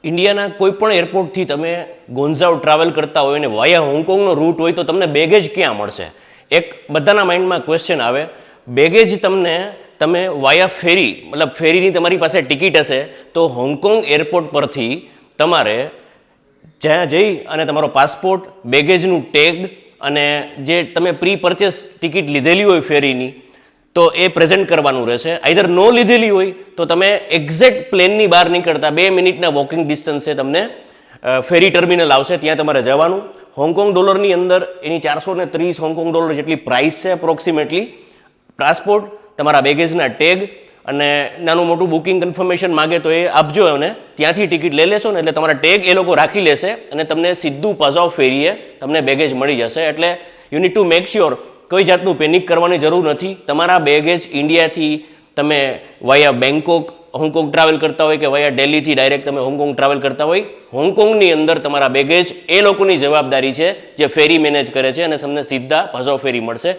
ઇન્ડિયાના કોઈ પણ એરપોર્ટથી તમે ગોંઝાઓ ટ્રાવેલ કરતા હોય અને વાયા હોંગકોંગનો રૂટ હોય તો તમને બેગેજ ક્યાં મળશે? એક બધાના માઇન્ડમાં ક્વેશ્ચન આવે. બેગેજ તમે વાયા ફેરી, મતલબ ફેરીની તમારી પાસે ટિકિટ હશે તો હોંગકોંગ એરપોર્ટ પરથી તમારે જ્યાં જઈ અને તમારો પાસપોર્ટ, બેગેજનું ટેગ અને જે તમે પ્રી પરચેસ ટિકિટ લીધેલી હોય ફેરીની તો એ પ્રેઝન્ટ કરવાનું રહેશે. આઈધર નો લીધેલી હોય તો તમે એક્ઝેક્ટ પ્લેનની બહાર નીકળતા 2 મિનિટના વોકિંગ ડિસ્ટન્સે તમને ફેરી ટર્મિનલ આવશે, ત્યાં તમારે જવાનું. હોંગકોંગ ડોલરની અંદર એની 430 હોંગકોંગ ડોલર જેટલી પ્રાઇસ છે એપ્રોક્સિમેટલી. પાસપોર્ટ, તમારા બેગેજના ટેગ અને નાનું મોટું બુકિંગ કન્ફર્મેશન માગે તો એ આપજો અને ત્યાંથી ટિકિટ લઈ લેશો ને એટલે તમારા ટેગ એ લોકો રાખી લેશે અને તમને સીધું પાછો ફેરીએ તમને બેગેજ મળી જશે. એટલે you need to make sure કોઈ જાતનું પેનિક કરવાની જરૂર નથી. તમારા બેગેજ ઇન્ડિયાથી તમે વાયા બેંકોક હોંગકોંગ ટ્રાવેલ કરતા હોય કે વાયા દિલ્હીથી ડાયરેક્ટ તમે હોંગકોંગ ટ્રાવેલ કરતા હોય, હોંગકોંગની અંદર તમારા બેગેજ એ લોકોની જવાબદારી છે જે ફેરી મેનેજ કરે છે અને તમને સીધા પાછો ફેરી મળશે.